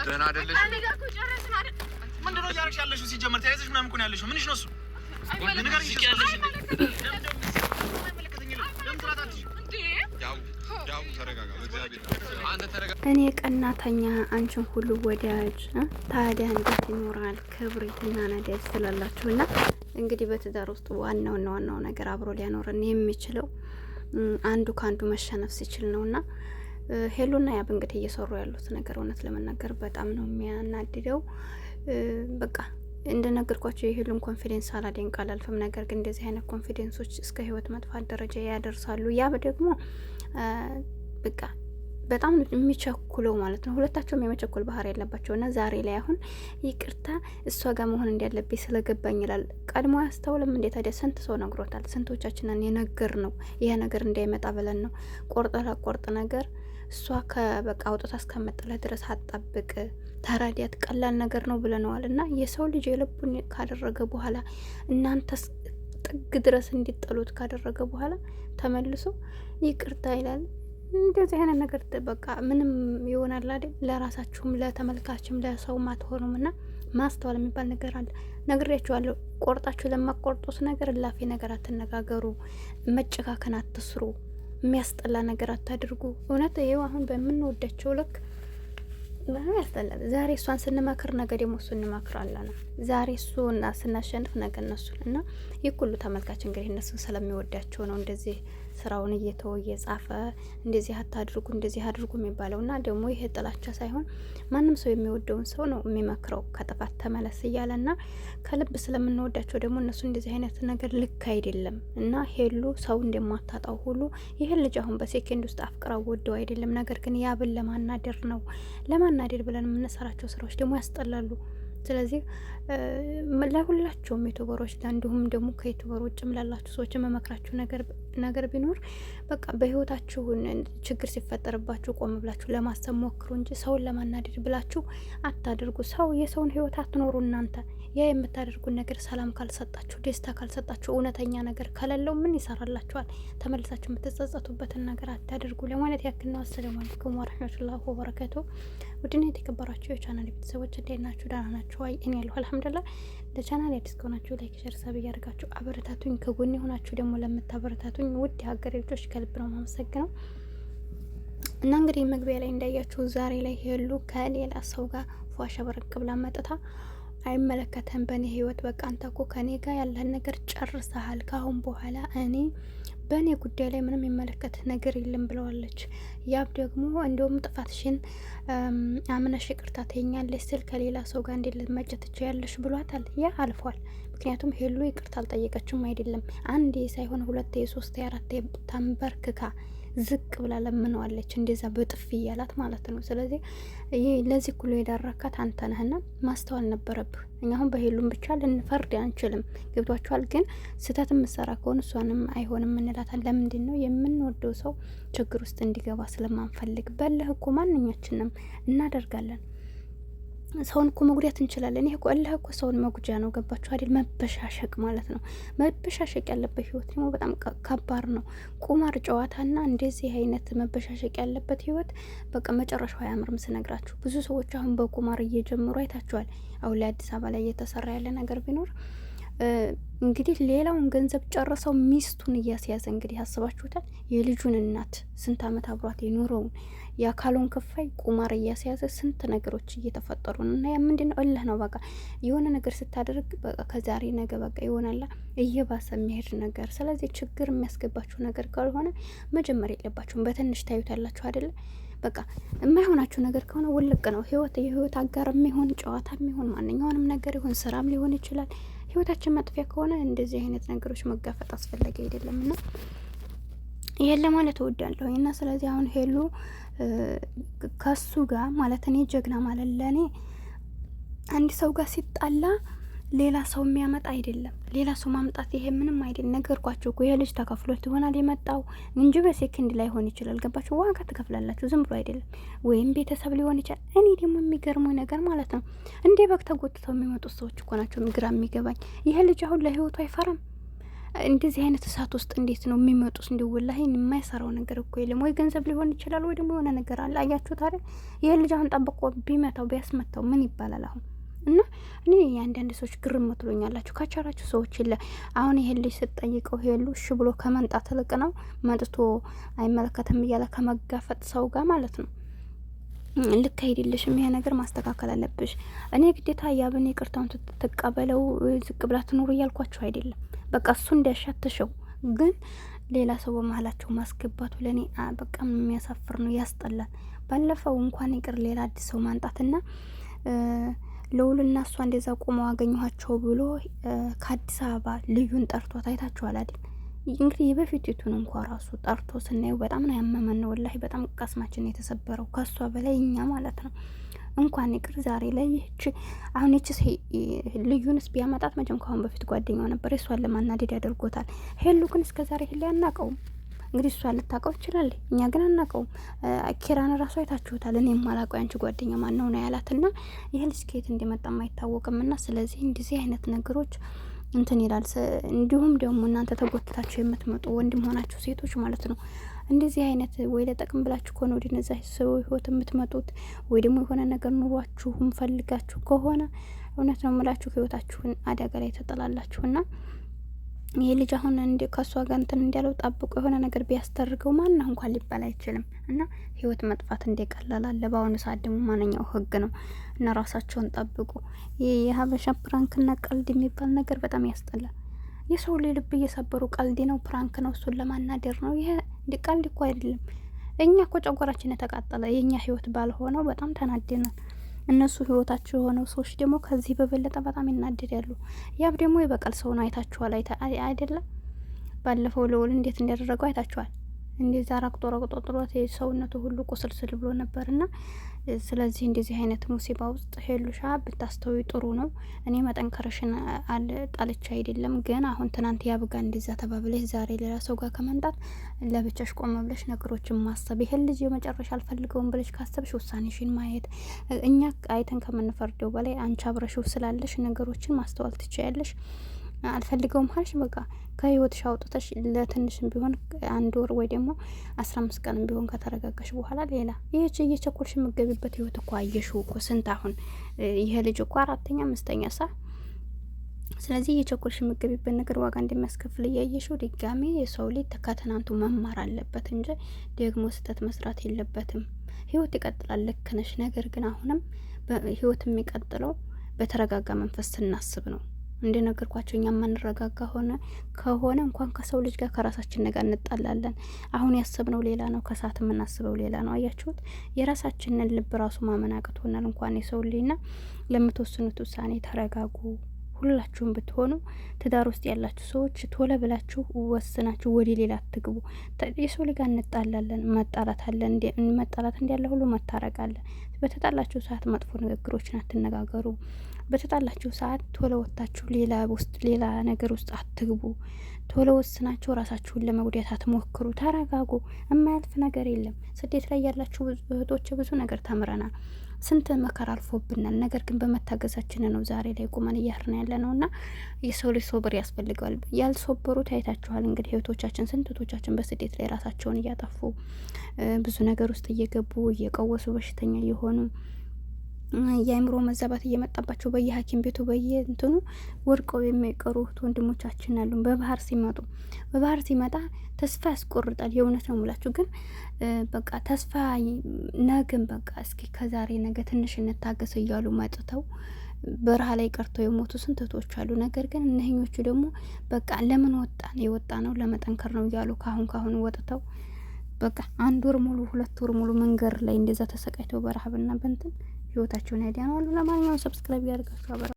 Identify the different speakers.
Speaker 1: ደህና አይደለሽ? ምንድነው እያደረግሽ ያለሽው? ሲጀመር ተያይዘሽ ምናምን እኮ ነው ያለሽው። ምንሽ ነው እሱ?
Speaker 2: እኔ ቀናተኛ አንቺን ሁሉ ወዳጅ ታዲያ እንዴት ይኖራል? ክብሪትና ነዳጅ ስላላችሁና እንግዲህ በትዳር ውስጥ ዋናው ነገር አብሮ ሊያኖረን የሚችለው አንዱ ከአንዱ መሸነፍ ሲችል ነውና ሄሉና ያብ እንግዲህ እየሰሩ ያሉት ነገር እውነት ለመናገር በጣም ነው የሚያናድደው። በቃ እንደነገርኳቸው የሄሉን ኮንፊደንስ አላደንቅ አላልፍም። ነገር ግን እንደዚህ አይነት ኮንፊደንሶች እስከ ህይወት መጥፋት ደረጃ ያደርሳሉ። ያብ ደግሞ በቃ በጣም የሚቸኩለው ማለት ነው። ሁለታቸውም የመቸኮል ባህሪ ያለባቸው እና ዛሬ ላይ አሁን ይቅርታ እሷ ጋር መሆን እንዳለብኝ ስለገባኝ ይላል። ቀድሞ ያስተውልም እንዴ ታዲያ? ስንት ሰው ነግሮታል። ስንቶቻችንን የነገር ነው ይሄ ነገር እንዳይመጣ ብለን ነው። ቆርጥ ነገር እሷ ከበቃ አውጥታ እስከመጠለ ድረስ አጣብቅ ተራዲያት ቀላል ነገር ነው ብለነዋል። እና የሰው ልጅ የልቡን ካደረገ በኋላ እናንተ ጥግ ድረስ እንዲጠሉት ካደረገ በኋላ ተመልሶ ይቅርታ ይላል። እንደዚህ አይነት ነገር በቃ ምንም ይሆናል አይደል? ለራሳችሁም ለተመልካችም ለሰውም አትሆኑም። እና ማስተዋል የሚባል ነገር አለ። ነግሬያችኋለሁ። ቆርጣችሁ ለማቆርጡት ነገር እላፊ ነገር አትነጋገሩ፣ መጨካከን አትስሩ፣ የሚያስጠላ ነገር አታድርጉ። እውነት ይኸው አሁን በምንወዳቸው ልክ ያስጠላል። ዛሬ እሷን ስንመክር ነገ ደግሞ እሱ እንመክራለን። ዛሬ እሱና ስናሸንፍ ነገ እነሱን እና ይህ ሁሉ ተመልካች እንግዲህ እነሱን ስለሚወዳቸው ነው እንደዚህ ስራውን እየተወ እየጻፈ እንደዚህ አታድርጉ እንደዚህ አድርጉ የሚባለው። እና ደግሞ ይሄ ጥላቻ ሳይሆን ማንም ሰው የሚወደውን ሰው ነው የሚመክረው ከጥፋት ተመለስ እያለ እና ከልብ ስለምንወዳቸው ደግሞ እነሱ እንደዚህ አይነት ነገር ልክ አይደለም። እና ሄሉ ሰው እንደማታጣው ሁሉ ይህን ልጅ አሁን በሴኬንድ ውስጥ አፍቅራው ወደው አይደለም። ነገር ግን ያብን ለማናደር ነው። ለማናደር ብለን የምንሰራቸው ስራዎች ደግሞ ያስጠላሉ። ስለዚህ ለሁላቸውም ዩቱበሮች እንዲሁም ደግሞ ከዩቱበር ውጭም ላላችሁ ሰዎች መመክራችሁ ነገር ቢኖር በቃ በህይወታችሁን ችግር ሲፈጠርባችሁ ቆም ብላችሁ ለማሰብ ሞክሩ እንጂ ሰውን ለማናደድ ብላችሁ አታድርጉ። ሰው የሰውን ህይወት አትኖሩ እናንተ። ያ የምታደርጉን ነገር ሰላም ካልሰጣችሁ፣ ደስታ ካልሰጣችሁ፣ እውነተኛ ነገር ከሌለው ምን ይሰራላችኋል? ተመልሳችሁ የምትጸጸቱበትን ነገር አታድርጉ ለማለት ያክል ነው። አሰላሙ አለይኩም ወራህመቱላሂ ወበረካቱ። ውድና የተከበራችሁ የቻናል ቤተሰቦች እንዴት ናችሁ? ደህና ናችሁ? አይ እኔ ያለሁ አልሐምዱሊላህ። ለቻናል አዲስ ከሆናችሁ ላይክ፣ ሼር፣ ሰብ እያደረጋችሁ አበረታቱኝ። ከጎኔ ሆናችሁ ደግሞ ለምታበረታቱኝ ውድ ሀገሬ ልጆች ከልብ ነው የማመሰግነው። እና እንግዲህ መግቢያ ላይ እንዳያችሁ ዛሬ ላይ ሄሉ ከሌላ ሰው ጋር ፏሻ በረቅ ብላ መጥታ አይመለከተም በእኔ ህይወት በቃ አንተ እኮ ከኔ ጋር ያለህን ነገር ጨርሰሃል። ካሁን በኋላ እኔ በእኔ ጉዳይ ላይ ምንም የሚመለከት ነገር የለም ብለዋለች። ያብ ደግሞ እንደውም ጥፋትሽን አምነሽ ይቅርታ ትይኛለሽ ስል ከሌላ ሰው ጋር እንዴት ልትመጪ ትችያለሽ ብሏታል። ያ አልፏል። ምክንያቱም ሄሉ ይቅርታ አልጠየቀችም አይደለም። አንዴ ሳይሆን ሁለቴ፣ ሶስቴ፣ አራቴ ተንበርክካ ዝቅ ብላ ለምነዋለች። እንደዛ በጥፊ እያላት ማለት ነው። ስለዚህ ለዚህ ሁሉ የዳረካት አንተ ነህና ማስተዋል ነበረብህ። እኛ አሁን በሄሉም ብቻ ልንፈርድ አንችልም። ገብቷችኋል? ግን ስህተት የምትሰራ ከሆነ እሷንም አይሆንም እንላታለን። ለምንድን ነው? የምንወደው ሰው ችግር ውስጥ እንዲገባ ስለማንፈልግ። በልህ እኮ ማንኛችንም እናደርጋለን። ሰውን እኮ መጉዳት እንችላለን። ይሄ እኮ እልህ እኮ ሰውን መጉጃ ነው። ገባችሁ አይደል? መበሻሸቅ ማለት ነው። መበሻሸቅ ያለበት ህይወት ደግሞ በጣም ከባድ ነው። ቁማር ጨዋታና እንደዚህ አይነት መበሻሸቅ ያለበት ህይወት በቃ መጨረሻው አያምርም ስነግራችሁ። ብዙ ሰዎች አሁን በቁማር እየጀመሩ አይታችኋል። አሁን ላይ አዲስ አበባ ላይ እየተሰራ ያለ ነገር ቢኖር እንግዲህ ሌላውን ገንዘብ ጨርሰው ሚስቱን እያስያዘ እንግዲህ አስባችሁታል። የልጁን እናት ስንት አመት አብሯት የኖረውን የአካሉን ክፋይ ቁማር እያስያዘ ስንት ነገሮች እየተፈጠሩ ነው። እና ያ ምንድን ነው? እልህ ነው። በቃ የሆነ ነገር ስታደርግ በቃ ከዛሬ ነገ በቃ ይሆናላ እየባሰ የሚሄድ ነገር። ስለዚህ ችግር የሚያስገባችሁ ነገር ካልሆነ መጀመር የለባችሁም። በትንሽ ታዩታላችሁ አይደለ? በቃ የማይሆናችሁ ነገር ከሆነ ውልቅ ነው። የህይወት አጋር የሚሆን ጨዋታ የሚሆን ማንኛውንም ነገር ይሆን ስራም ሊሆን ይችላል። ህይወታችን መጥፊያ ከሆነ እንደዚህ አይነት ነገሮች መጋፈጥ አስፈላጊ አይደለም። እና ይሄን ለማለት እወዳለሁ። እና ስለዚህ አሁን ሄሉ ከሱ ጋር ማለት እኔ ጀግና ማለት ለእኔ አንድ ሰው ጋር ሲጣላ ሌላ ሰው የሚያመጣ አይደለም። ሌላ ሰው ማምጣት ይሄ ምንም አይደለም። ነገርኳችሁ እኮ የልጅ ተከፍሎት ይሆናል የመጣው እንጂ በሴከንድ ላይ ሆን ይችላል። ገባችሁ? ዋጋ ትከፍላላችሁ። ዝም ብሎ አይደለም። ወይም ቤተሰብ ሊሆን ይችላል። እኔ ደግሞ የሚገርመው ነገር ማለት ነው እንዴ በግ ተጎትተው የሚመጡት ሰዎች እኮ ናቸው ግራ የሚገባኝ። ይሄ ልጅ አሁን ለህይወቱ አይፈራም። እንደዚህ አይነት እሳት ውስጥ እንዴት ነው የሚመጡት? እንዲው ወላሂ የማይሰራው ነገር እኮ የለም። ወይ ገንዘብ ሊሆን ይችላል፣ ወይ ደግሞ የሆነ ነገር አለ። አያችሁት አይደል? ይሄ ልጅ አሁን ጠብቆ ቢመታው ቢያስመታው ምን ይባላል አሁን? እና እኔ የአንዳንድ ሰዎች ግርም ትሉኛላችሁ። ካቻላችሁ ሰዎች የለ አሁን ይሄን ልጅ ስትጠይቀው ሄሉ እሺ ብሎ ከመንጣት ትልቅ ነው መጥቶ አይመለከትም እያለ ከመጋፈጥ ሰው ጋር ማለት ነው። ልክ አይደለሽም። ይሄ ነገር ማስተካከል አለብሽ። እኔ ግዴታ ያብን ይቅርታውን ትቀበለው ዝቅ ብላ ትኑር እያልኳችሁ አይደለም። በቃ እሱ እንዲያሻትሸው ግን ሌላ ሰው በመሀላቸው ማስገባቱ ለእኔ በቃም የሚያሳፍር ነው፣ ያስጠላል። ባለፈው እንኳን ይቅር ሌላ አዲስ ሰው ማንጣትና ልውልና እሷ እንደዛ ቆመው አገኘኋቸው ብሎ ከአዲስ አበባ ልዩን ጠርቷት አይታችኋል አይደል? እንግዲህ የበፊቱን እንኳ ራሱ ጠርቶ ስናየው በጣም ነው ያመመን። ወላሂ በጣም ቀስማችን የተሰበረው ከሷ በላይ እኛ ማለት ነው። እንኳን ይቅር ዛሬ ላይ ይህች አሁን ይችስ ልዩንስ ቢያመጣት መቼም ካሁን በፊት ጓደኛው ነበር፣ እሷን ለማናደድ ያደርጎታል። ሄሉ ግን እስከ ዛሬ ሄሉ አናውቀውም። እንግዲህ እሷ ልታውቀው ትችላለች፣ እኛ ግን አናውቀውም። ኪራን ራሱ አይታችሁታል። እኔ የማላውቀው ያንቺ ጓደኛ ማን ነው ነው ያላት። እና ይህ ልጅ ከየት እንደመጣም አይታወቅም። እና ስለዚህ እንደዚህ አይነት ነገሮች እንትን ይላል። እንዲሁም ደግሞ እናንተ ተጎትታችሁ የምትመጡ ወንድም ሆናችሁ ሴቶች ማለት ነው እንደዚህ አይነት ወይ ለጠቅም ብላችሁ ከሆነ ወደ እነዛ ሰው ህይወት የምትመጡት ወይ ደግሞ የሆነ ነገር ኑሯችሁም ፈልጋችሁ ከሆነ እውነት ነው የምላችሁ ህይወታችሁን አደጋ ላይ ተጠላላችሁና ይሄ ልጅ አሁን ከሷ ጋር እንትን እንዲያለው ጠብቆ የሆነ ነገር ቢያስተርገው ማን እንኳን ሊባል አይችልም። እና ህይወት መጥፋት እንደቀላል አለ። በአሁኑ ሰዓት ደግሞ ማንኛው ህግ ነው። እና ራሳቸውን ጠብቁ። ይሄ የሀበሻ ፕራንክና ቀልድ የሚባል ነገር በጣም ያስጠላል። የሰው ልብ እየሰበሩ ቀልድ ነው፣ ፕራንክ ነው፣ እሱን ለማናደር ነው። ይሄ ቀልድ እኮ አይደለም። እኛ እኮ ጨጓራችን የተቃጠለ የእኛ ህይወት ባልሆነው በጣም ተናደናል። እነሱ ህይወታቸው የሆነው ሰዎች ደግሞ ከዚህ በበለጠ በጣም ይናደዳሉ። ያብ ደግሞ የበቀል ሰው ነው። አይታችኋል አይደለም? ባለፈው ልውል እንዴት እንዲያደረገው አይታችኋል። እንደዛ ረግጦ ጥሎት ሰውነቱ ሁሉ ቁስልስል ብሎ ነበርና ስለዚህ እንደዚህ አይነት ሙሲባ ውስጥ ሄሉሻ ብታስተውይ ጥሩ ነው። እኔ መጠንከረሽን ጣልቻ አይደለም፣ ግን አሁን ትናንት ያብጋ እንደዛ ተባብለሽ ዛሬ ሌላ ሰው ጋር ከመንጣት ለብቻሽ ቆመ ብለሽ ነገሮችን ማሰብ፣ ይሄን ልጅ የመጨረሻ አልፈልገውም ብለሽ ካሰብሽ ውሳኔሽን ማየት። እኛ አይተን ከምንፈርደው በላይ አንቺ አብረሽው ስላለሽ ነገሮችን ማስተዋል ትችያለሽ። አልፈልገውም ሀሽ በቃ ከህይወትሽ አውጥተሽ ለትንሽም ቢሆን 1 ወር ወይ ደግሞ 15 ቀንም ቢሆን ከተረጋጋሽ በኋላ ሌላ ይህች እየቸኮልሽ የምገቢበት ህይወት እኮ አየሽው እኮ ስንት አሁን ይሄ ልጅ እኮ 4ኛ 5ኛ ሳ ስለዚህ እየቸኮልሽ የምገቢበት ነገር ዋጋ እንደሚያስከፍል እያየሽው ድጋሜ የሰው ልጅ ከትናንቱ መማር አለበት እንጂ ደግሞ ስህተት መስራት የለበትም። ህይወት ይቀጥላል፣ ልክ ነሽ። ነገር ግን አሁንም ህይወት የሚቀጥለው በተረጋጋ መንፈስ ስናስብ ነው። እንደነገርኳቸው እኛ የማንረጋጋ ከሆነ እንኳን ከሰው ልጅ ጋር ከራሳችን ነገር እንጣላለን። አሁን ያሰብነው ሌላ ነው፣ ከሰዓት የምናስበው ሌላ ነው። አያችሁት? የራሳችንን ልብ ራሱ ማመን አቅቶናል፣ እንኳን የሰው ልጅና ለምትወስኑት ውሳኔ ተረጋጉ። ሁላችሁም ብትሆኑ ትዳር ውስጥ ያላችሁ ሰዎች ቶሎ ብላችሁ ወስናችሁ ወደ ሌላ አትግቡ። የሰው ልጅ ጋር እንጣላለን፣ መጣላት እንዳለ ሁሉ መታረቅ አለ። በተጣላችሁ ሰዓት መጥፎ ንግግሮችን አትነጋገሩ። በተጣላችሁ ሰዓት ቶሎ ወጥታችሁ ሌላ ነገር ውስጥ አትግቡ። ቶሎ ወስናችሁ ራሳችሁን ለመጉዳት አትሞክሩ። ተረጋጉ። የማያልፍ ነገር የለም። ስደት ላይ ያላችሁ እህቶች ብዙ ነገር ተምረናል። ስንት መከራ አልፎብናል። ነገር ግን በመታገዛችን ነው ዛሬ ላይ ቁመን እያህርን ያለ ነው። እና የሰው ልጅ ሶብር ያስፈልገዋል። ያልሶበሩት አይታችኋል። እንግዲህ እህቶቻችን ስንት እህቶቻችን በስደት ላይ ራሳቸውን እያጠፉ ብዙ ነገር ውስጥ እየገቡ እየቀወሱ በሽተኛ እየሆኑ የአእምሮ መዛባት እየመጣባቸው በየሐኪም ቤቱ በየእንትኑ ወድቀው የሚቀሩ ወንድሞቻችን አሉ። በባህር ሲመጣ ተስፋ ያስቆርጣል። የእውነት ነው ሙላችሁ። ግን በቃ ተስፋ ነገን በቃ እስኪ ከዛሬ ነገ ትንሽ እንታገስ እያሉ መጥተው በረሃ ላይ ቀርተው የሞቱ ስንት እህቶች አሉ። ነገር ግን እነህኞቹ ደግሞ በቃ ለምን የወጣ ነው ለመጠንከር ነው እያሉ ካሁን ወጥተው በቃ 1 ወር ሙሉ 2 ወር ሙሉ መንገድ ላይ እንደዛ ተሰቃይተው በረሃብና በንትን ህይወታቸውን ያዳናሉ። ለማንኛውም ሰብስክራይብ ያደርጋችሁ።